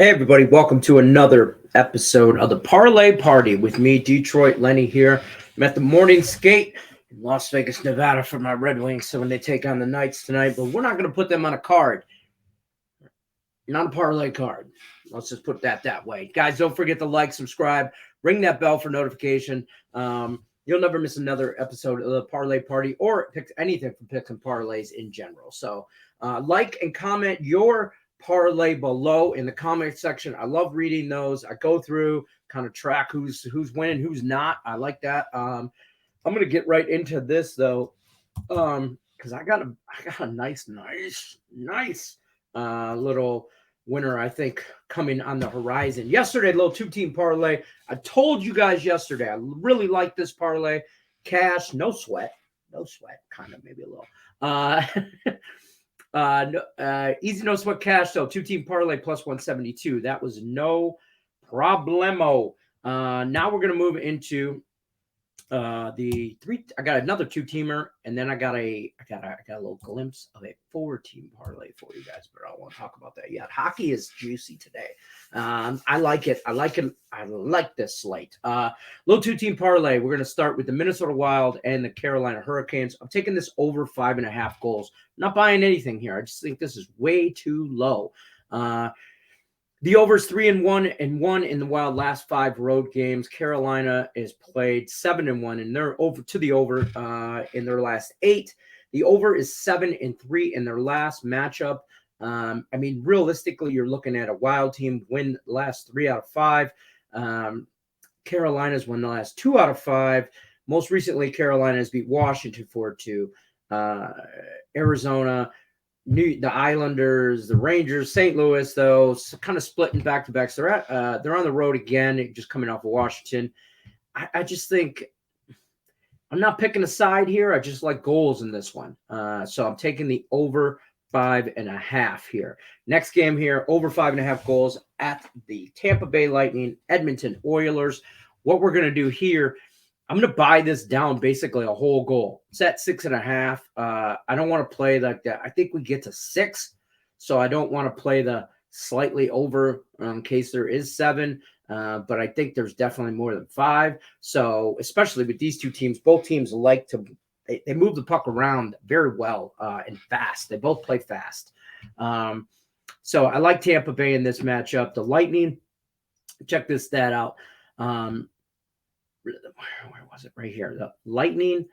Hey, everybody, welcome to another episode of the Parlay Party with me, Detroit Lenny here. I'm at the morning skate in Las Vegas, Nevada for my Red Wings. So when they take on the Knights tonight, but we're not going to put them on a card, not a parlay card. Let's just put that way. Guys, don't forget to like, subscribe, ring that bell for notification. You'll never miss another episode of the Parlay Party or pick anything from picks and parlays in general. So like and comment your parlay below in the comment section. I love reading those. I go through, kind of track who's winning, who's not. I like that. I'm gonna get right into this though, because I got a nice little winner, I think, coming on the horizon. Yesterday, little two-team parlay. I told you guys yesterday I really like this parlay. Cash, no sweat, kind of maybe a little. Easy no sweat cash though. Two-team parlay plus 172. That was no problemo. Now we're gonna move into the three. I got another two-teamer, and then I got a little glimpse of a four-team parlay for you guys, but I don't want to talk about that yet. Hockey is juicy today. I like it. I like this slate. Little two-team parlay. We're gonna start with the Minnesota Wild and the Carolina Hurricanes. I'm taking this over 5.5 goals. I'm not buying anything here. I just think this is way too low. The over is 3-1 in the Wild last 5 road games. Carolina is played 7-1 and they're over to the over in their last 8. The over is 7-3 in their last matchup. I mean, realistically, you're looking at a Wild team win the last 3 out of 5. Carolina's won the last 2 out of 5. Most recently, Carolina has beat Washington 4-2. Arizona, the Islanders, the Rangers, St. Louis, though, kind of splitting back-to-backs. They're on the road again, just coming off of Washington. I just think I'm not picking a side here. I just like goals in this one. So I'm taking the over 5.5 here. Next game here, over 5.5 goals at the Tampa Bay Lightning, Edmonton Oilers. What we're going to do here, I'm going to buy this down basically a whole goal. It's at 6.5. I don't want to play like that. I think we get to 6, so I don't want to play the slightly over in case there is 7. But I think there's definitely more than 5. So especially with these two teams, both teams like to they move the puck around very well and fast. They both play fast. So I like Tampa Bay in this matchup. The Lightning, check this stat out. Where was it? Right here. The Lightning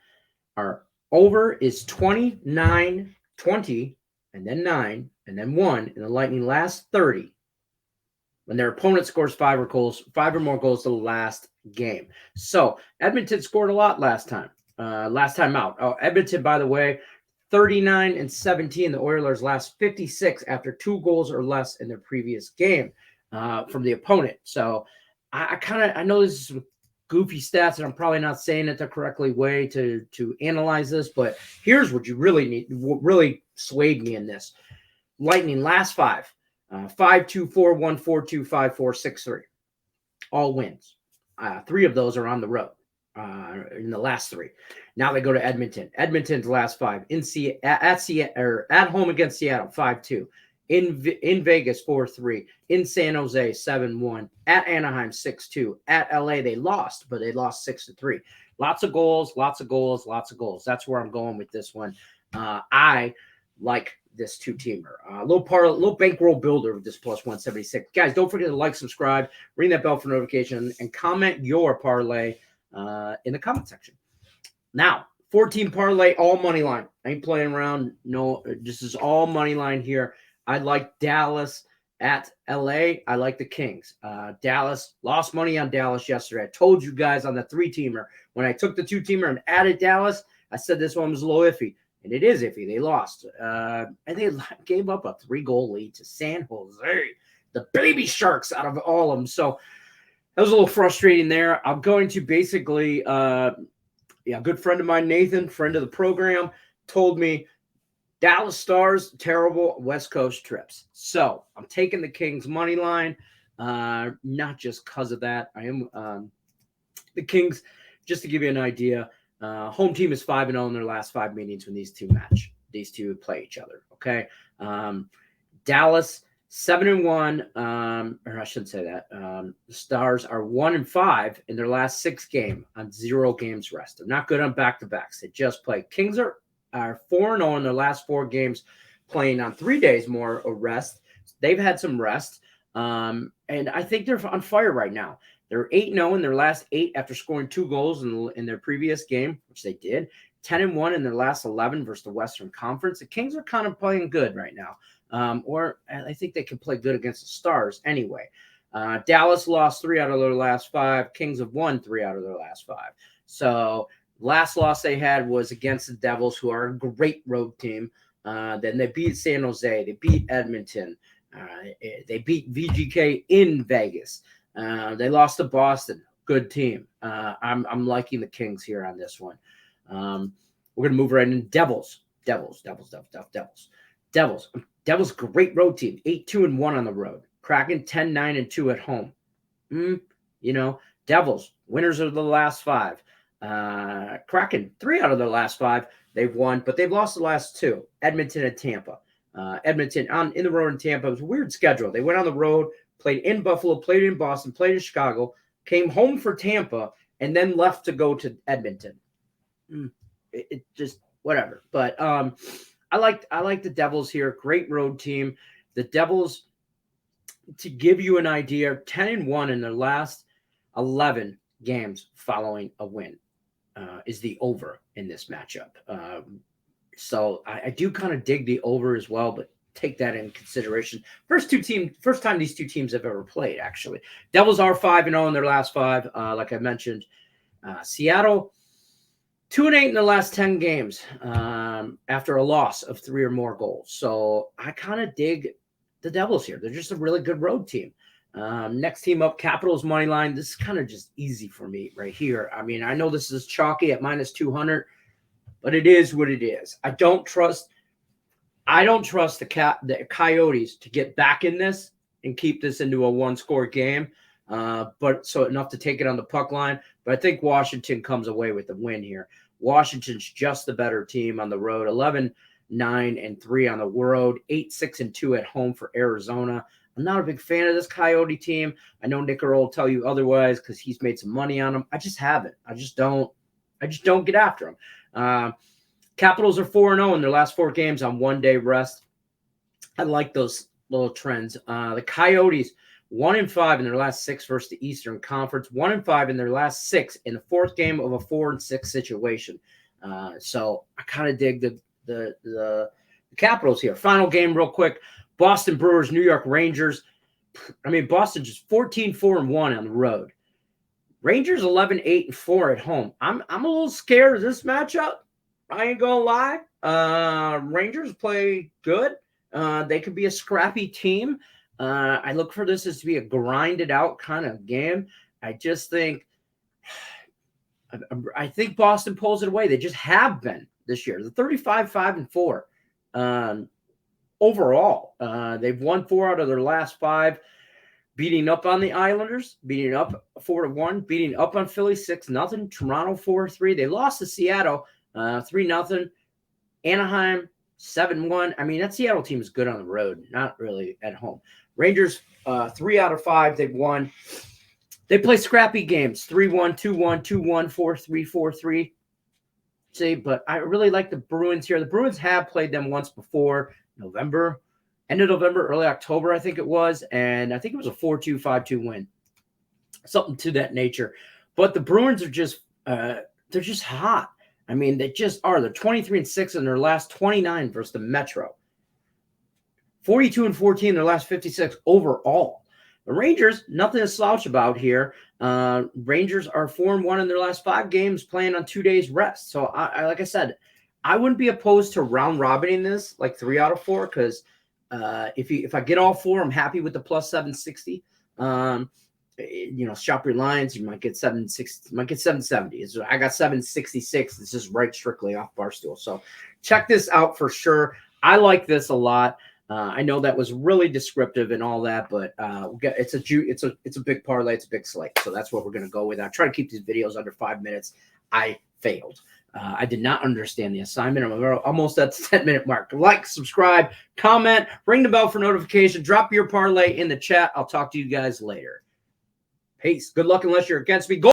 are over is 29, 20, and then 9, and then 1. And the Lightning last 30 when their opponent scores 5 or more goals to the last game. So Edmonton scored a lot last time out. Oh, Edmonton, by the way, 39-17. The Oilers last 56 after 2 goals or less in their previous game from the opponent. So I know this is goofy stats, and I'm probably not saying it the correctly way to analyze this, but here's what you really need, what really swayed me in this. Lightning last 5, 5-2, 4-1, 4-2, 5-4, 6-3. All wins. 3 of those are on the road in the last 3. Now they go to Edmonton. Edmonton's last 5 at home against Seattle, 5-2. In Vegas, 4-3. In San Jose, 7-1. At Anaheim, 6-2. At LA, they lost, but they lost 6-3. Lots of goals. That's where I'm going with this one. I like this two-teamer. Little bankroll builder with this plus 176. Guys, don't forget to like, subscribe, ring that bell for notification, and comment your parlay in the comment section. Now, 14 parlay, all money line. I ain't playing around. No, this is all money line here. I like Dallas at LA. I like the Kings. Dallas, lost money on Dallas yesterday. I told you guys on the 3-teamer. When I took the 2-teamer and added Dallas, I said this one was a little iffy. And it is iffy. They lost. And they gave up a 3-goal lead to San Jose. The baby sharks out of all of them. So that was a little frustrating there. I'm going to basically, a good friend of mine, Nathan, friend of the program, told me, Dallas Stars, terrible West Coast trips. So I'm taking the Kings money line, not just because of that. I am the Kings, just to give you an idea, home team is 5-0 in their last 5 meetings when these two play each other. Okay. Dallas 7-1, or I shouldn't say that. The Stars are 1-5 in their last 6 games on 0 games rest. They're not good on back-to-backs. They just play. Kings are 4-0 in their last 4 games, playing on 3 days more of rest. They've had some rest, and I think they're on fire right now. They're 8-0 in their last 8 after scoring 2 goals in their previous game, which they did. 10-1 in their last 11 versus the Western Conference. The Kings are kind of playing good right now. Or I think they can play good against the Stars anyway. Dallas lost 3 out of their last 5. Kings have won 3 out of their last 5. So last loss they had was against the Devils, who are a great road team. Then they beat San Jose. They beat Edmonton. They beat VGK in Vegas. They lost to Boston. Good team. I'm liking the Kings here on this one. We're going to move right in. Devils, great road team. 8-2-1 on the road. Kraken 10-9-2 at home. Devils, winners of the last 5. Kraken, 3 out of their last 5. They've won, but they've lost the last 2. Edmonton and Tampa. Edmonton in the road in Tampa. It was a weird schedule. They went on the road, played in Buffalo, played in Boston, played in Chicago, came home for Tampa, and then left to go to Edmonton. It just whatever. But I like the Devils here. Great road team. The Devils, to give you an idea, 10-1 in their last 11 games following a win is the over in this matchup. So I do kind of dig the over as well, but take that in consideration. First time these 2 teams have ever played, actually. Devils are 5-0 in their last 5, like I mentioned. Seattle, 2-8 in the last 10 games after a loss of 3 or more goals. So I kind of dig the Devils here. They're just a really good road team. Next team up, Capitals money line. This is kind of just easy for me right here. I mean, I know this is chalky at -200, but it is what it is. I don't trust the Coyotes to get back in this and keep this into a 1-score game. But so enough to take it on the puck line. But I think Washington comes away with the win here. Washington's just the better team on the road. 11-9-3 on the road. 8-6-2 at home for Arizona. I'm not a big fan of this Coyote team. I know Nick Earl will tell you otherwise because he's made some money on them. I just haven't. I just don't get after them. Capitals are 4-0 in their last 4 games on 1-day rest. I like those little trends. The Coyotes, 1-5 in their last 6 versus the Eastern Conference. 1-5 in their last 6 in the 4th game of a 4-6 situation. So I kind of dig the Capitals here. Final game real quick. Boston Bruins, New York Rangers. I mean, Boston just 14-4-1 on the road. Rangers 11-8-4 at home. I'm a little scared of this matchup. I ain't gonna lie. Rangers play good. They could be a scrappy team. I look for this as to be a grinded out kind of game. I just think Boston pulls it away. They just have been this year. The 35-5-4. Overall, they've won 4 out of their last 5, beating up on the Islanders, beating up 4-1, beating up on Philly 6-0, Toronto 4-3. They lost to Seattle 3-0, Anaheim 7-1. I mean, that Seattle team is good on the road, not really at home. Rangers 3 out of 5 they've won. They play scrappy games, 3-1, 2-1, 2-1, 4-3, 4-3. See, but I really like the Bruins here. The Bruins have played them once before. End of November, early October, I think it was. And I think it was a 4-2, 5-2 win. Something to that nature. But the Bruins are just, they're just hot. I mean, they just are. They're 23-6 in their last 29 versus the Metro. 42-14 in their last 56 overall. The Rangers, nothing to slouch about here. Rangers are 4-1 in their last 5 games, playing on 2 days rest. So, like I said, I wouldn't be opposed to round robining this like 3 out of 4 because if I get all 4, I'm happy with the plus 760. Shop your lines. You might get 760. Might get 770. So I got 766. This is right strictly off Barstool. So check this out for sure. I like this a lot. I know that was really descriptive and all that, but it's a big parlay. It's a big slate. So that's what we're going to go with. I try to keep these videos under 5 minutes. I failed. I did not understand the assignment. I'm almost at the 10-minute mark. Like, subscribe, comment, ring the bell for notification, drop your parlay in the chat. I'll talk to you guys later. Peace. Good luck unless you're against me. Go